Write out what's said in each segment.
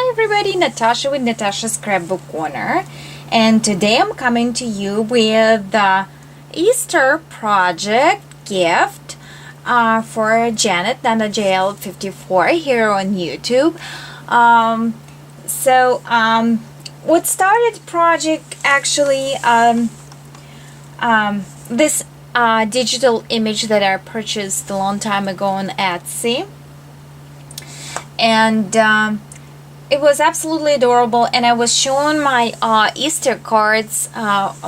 everybody, Natasha with Natasha's Scrapbook Corner, and today I'm coming to you with the Easter project gift for Janet, nanajl54 here on YouTube. What started the project actually, this digital image that I purchased a long time ago on Etsy, and it was absolutely adorable, and I was shown my Easter cards,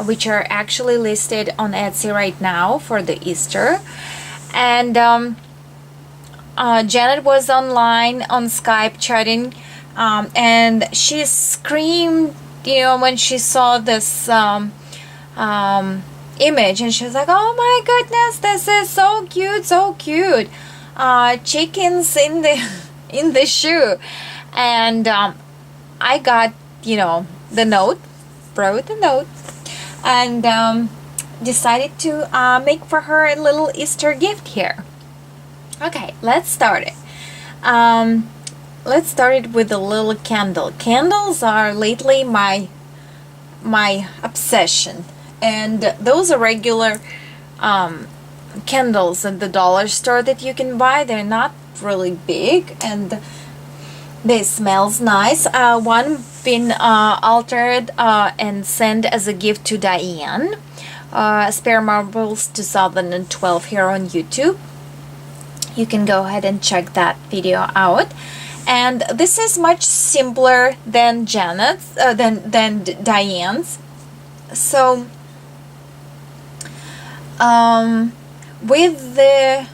which are actually listed on Etsy right now for the Easter. And Janet was online on Skype chatting, and she screamed, when she saw this image, and she was like, "Oh my goodness, this is so cute, so cute! Chickens in the in the shoe." And I got, the note, wrote the note, and decided to make for her a little Easter gift here. Okay, let's start it. Let's start it with a little candle. Candles are lately my obsession, and those are regular candles at the dollar store that you can buy. They're not really big, and they smells nice. One been altered and sent as a gift to Diane. Spare Marbles 2012 here on YouTube. You can go ahead and check that video out. And this is much simpler than Janet's, than Diane's. So with the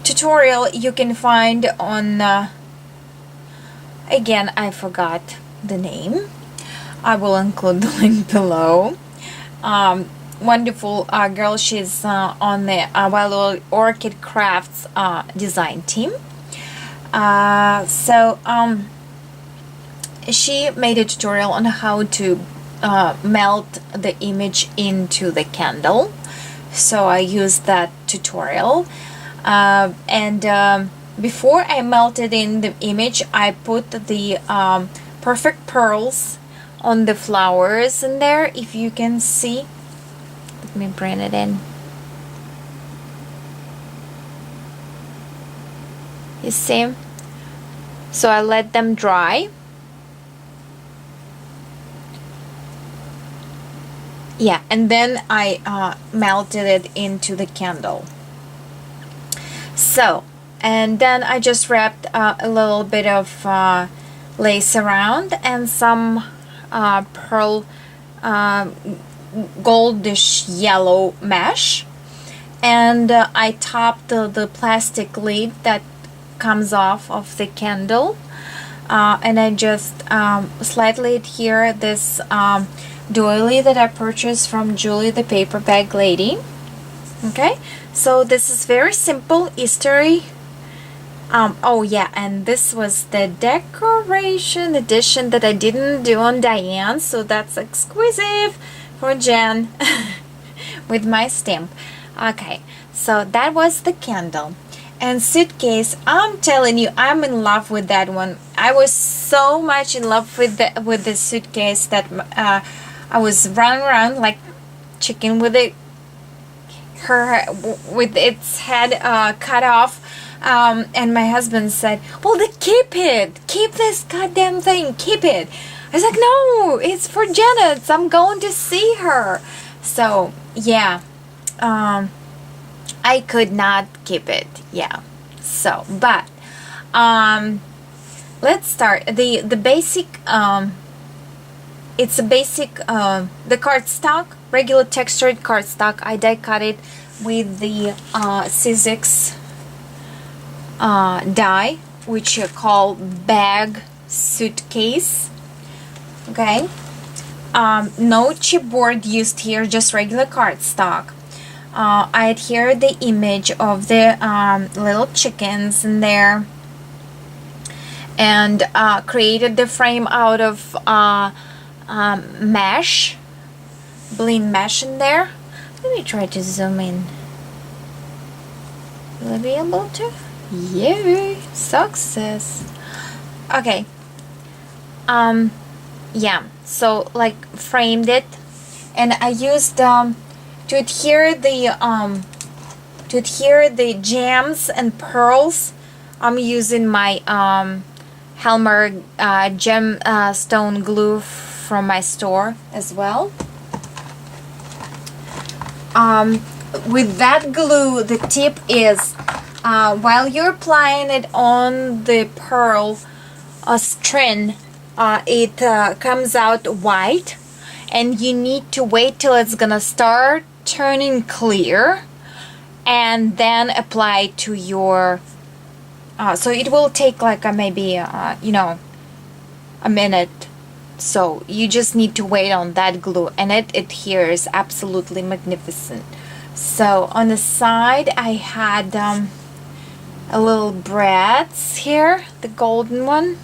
tutorial you can find on again, I forgot the name. I will include the link below. Wonderful girl. She's on the Wild Orchid Crafts design team. She made a tutorial on how to melt the image into the candle, so I used that tutorial. Before I melted in the image, I put the perfect pearls on the flowers in there, if you can see. Let me bring it in. You see? So I let them dry. Yeah, and then I melted it into the candle. So, and then I just wrapped a little bit of lace around and some pearl goldish yellow mesh, and I topped the plastic lid that comes off of the candle, and I just slightly adhere this doily that I purchased from Julie the paper bag lady. Okay, so this is very simple Eastery. Oh yeah, and this was the decoration edition that I didn't do on Diane, so that's exclusive for Jen with my stamp. Okay, so that was the candle. And Suitcase, I'm telling you, I'm in love with that one. I was so much in love with the Suitcase that I was running around like chicken with its head cut off. And my husband said, "Well, then keep it. Keep this goddamn thing. Keep it." I was like, "No, it's for Janet. I'm going to see her." So yeah, I could not keep it. Yeah. So, but let's start the basic. It's a basic the cardstock, regular textured cardstock. I die cut it with the Sizzix die, which you call bag suitcase. Okay, no chipboard used here, just regular cardstock. I adhered the image of the little chickens in there, and created the frame out of mesh, blind mesh in there. Let me try to zoom in. Will I be able to? Yay! Success! Okay. Yeah, so like framed it, and I used to adhere the gems and pearls. I'm using my Helmer gem stone glue from my store as well. With that glue, the tip is while you're applying it on the pearl string, it comes out white, and you need to wait till it's gonna start turning clear, and then apply to your so it will take like maybe a minute. So you just need to wait on that glue, and it adheres absolutely magnificent. So on the side I had a little brads here, the golden one.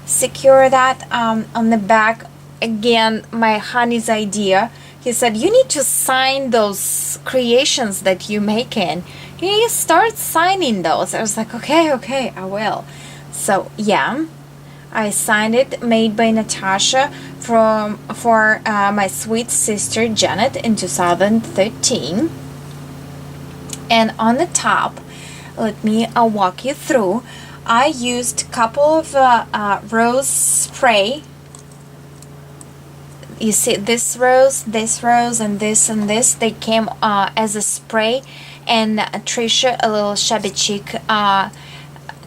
Secure that on the back. Again, my honey's idea. He said, you need to sign those creations that you make in. You need to start signing those. I was like, okay, I will. So yeah, I signed it, made by Natasha for my sweet sister Janet in 2013. And on the top, let me walk you through. I used a couple of rose spray. You see this rose, and this. They came as a spray, and Trisha, a little shabby chick,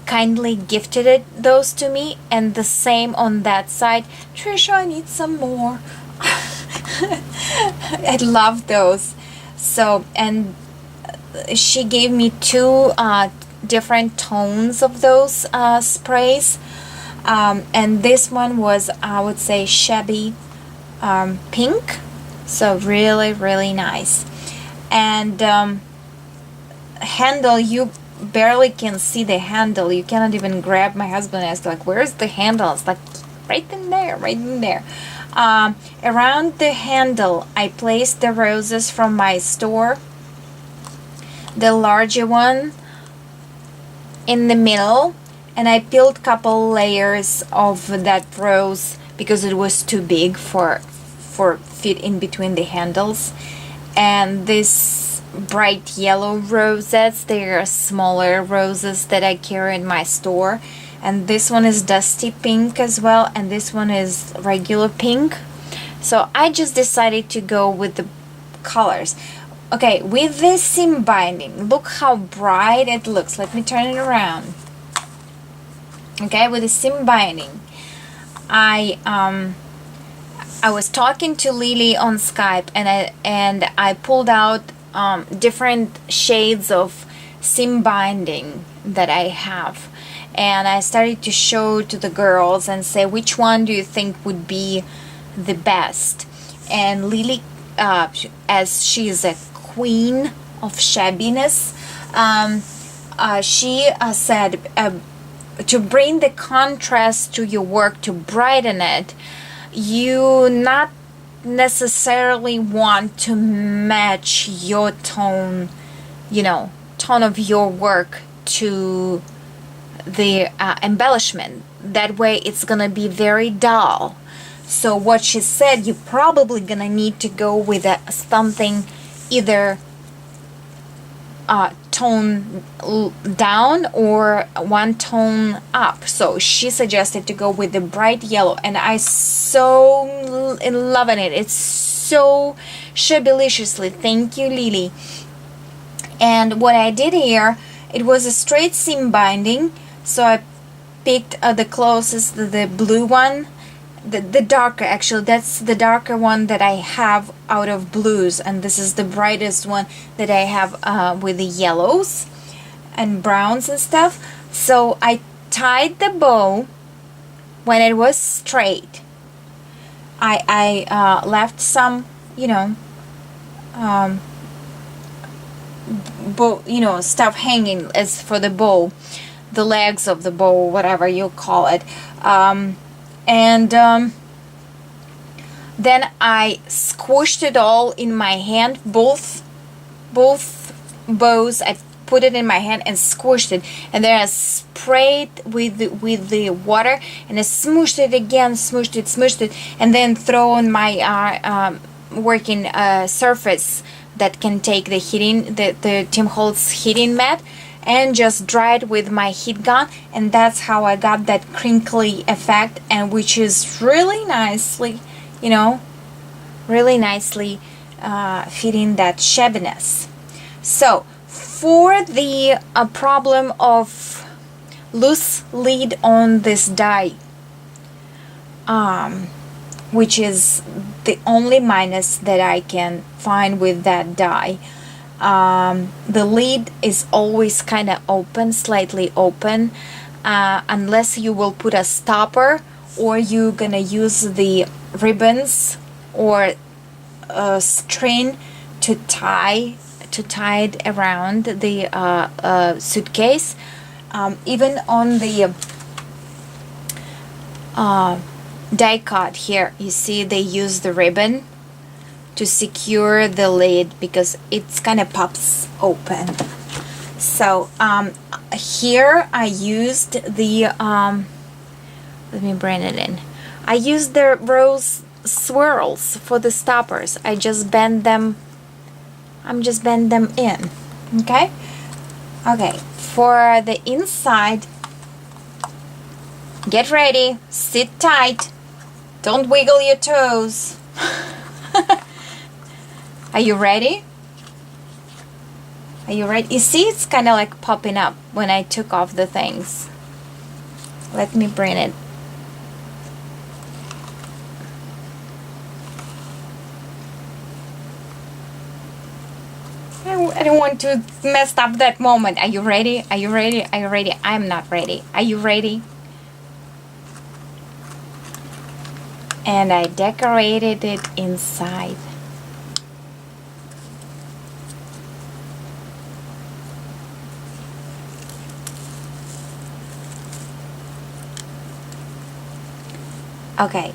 kindly gifted those to me. And the same on that side. Trisha, I need some more. I love those. So, and she gave me two different tones of those sprays, and this one was, I would say, shabby pink, so really nice. And handle, you barely can see the handle. You cannot even grab. My husband asked, like, where's the handle? It's like right in there. Around the handle I placed the roses from my store, the larger one in the middle, and I peeled a couple layers of that rose because it was too big for fit in between the handles. And this bright yellow roses, they are smaller roses that I carry in my store, and this one is dusty pink as well, and this one is regular pink. So I just decided to go with the colors. Okay, with this seam binding, look how bright it looks. Let me turn it around. Okay, with the seam binding, I was talking to Lily on Skype, and I pulled out different shades of seam binding that I have, and I started to show to the girls and say, which one do you think would be the best? And Lily, as she is a queen of shabbiness, she said, to bring the contrast to your work, to brighten it, you not necessarily want to match your tone of your work to the embellishment. That way it's gonna be very dull. So what she said, you're probably gonna need to go with something either tone down or one tone up. So she suggested to go with the bright yellow, and I so loving it. It's so shabbily. Thank you, Lily. And what I did here, it was a straight seam binding, so I picked the closest, the blue one, the darker, actually that's the darker one that I have out of blues, and this is the brightest one that I have with the yellows and browns and stuff. So I tied the bow when it was straight. I left some stuff hanging as for the bow, the legs of the bow, whatever you call it. And then I squished it all in my hand, both bows. I put it in my hand and squished it, and then I sprayed with the water, and I smooshed it again, smooshed it, and then throw on my working surface that can take the heating, the Tim Holtz heating mat, and just dry it with my heat gun. And that's how I got that crinkly effect, and which is really nicely, you know, really nicely fitting that shabbiness. So for the problem of loose lid on this die, which is the only minus that I can find with that die, the lid is always kind of open, slightly open, unless you will put a stopper, or you're gonna use the ribbons or a string to tie it around the suitcase. Even on the die cut here, you see they use the ribbon to secure the lid because it's kind of pops open. So here I used the let me bring it in. I used the rose swirls for the stoppers. I'm just bend them in. Okay, for the inside, get ready, sit tight, don't wiggle your toes. Are you ready? Are you ready? You see, it's kind of like popping up when I took off the things. Let me bring it. I don't want to mess up that moment. Are you ready? Are you ready? Are you ready? I'm not ready. Are you ready? And I decorated it inside. Okay,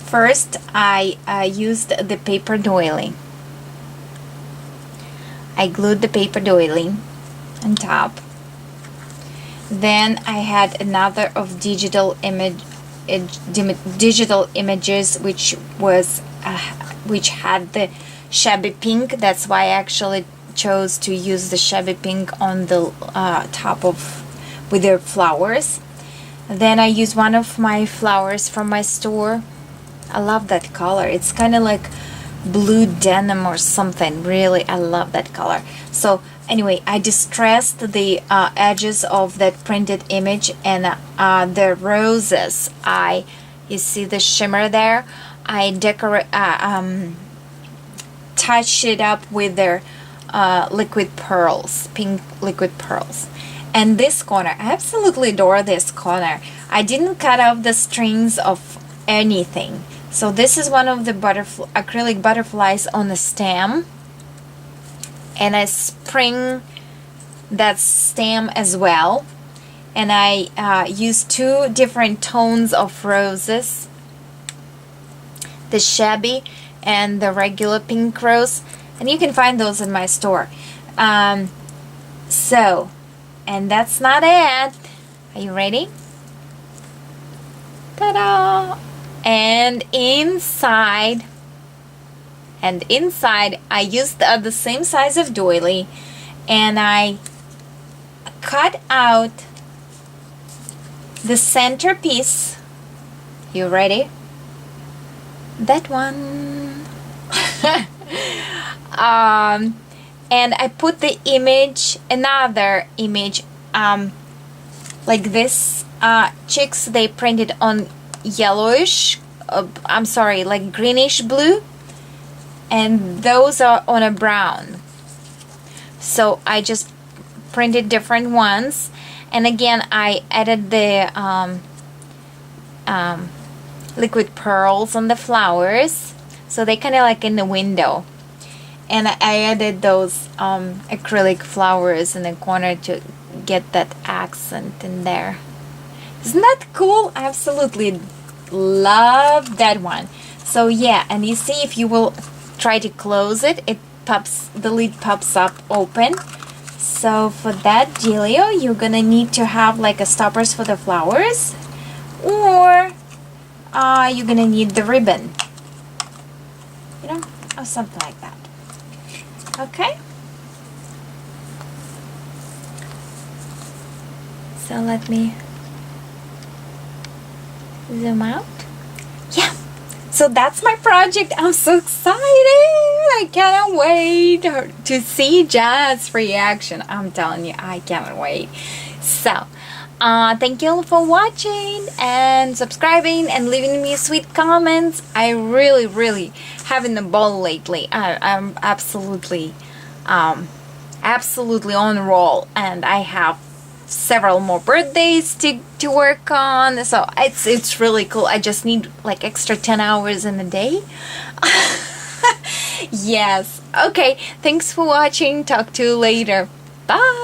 first I used the paper doily. I glued the paper doily on top. Then I had another of digital images, which had the shabby pink. That's why I actually chose to use the shabby pink on the top of with their flowers. Then I used one of my flowers from my store. I love that color. It's kind of like blue denim or something. Really, I love that color. So anyway, I distressed the edges of that printed image, and the roses, you see the shimmer there, I touched it up with their liquid pearls, pink liquid pearls. And this corner, I absolutely adore this corner. I didn't cut off the strings of anything. So this is one of the acrylic butterflies on the stem, and I spring that stem as well. And I used two different tones of roses, the shabby and the regular pink rose, and you can find those in my store. And that's not it. Are you ready? Ta-da! And inside I used the same size of doily, and I cut out the centerpiece. You ready? That one. And I put the image, another image, like this. Chicks, they printed on yellowish, like greenish blue, and those are on a brown. So I just printed different ones, and again I added the liquid pearls on the flowers, so they kind of like in the window. And I added those acrylic flowers in the corner to get that accent in there. Isn't that cool? I absolutely love that one. So yeah, and you see, if you will try to close it, the lid pops up open. So for that, Gilio, you're gonna need to have like a stoppers for the flowers, or you're gonna need the ribbon, you know, or something like that. Okay. So let me zoom out. Yeah. So that's my project. I'm so excited. I cannot wait to see Jaz's reaction. I'm telling you, I cannot wait. So, thank you all for watching and subscribing and leaving me sweet comments. I really having a ball lately. I'm absolutely on a roll, and I have several more birthdays to work on, so it's really cool. I just need like extra 10 hours in a day. Yes. Okay, thanks for watching. Talk to you later. Bye.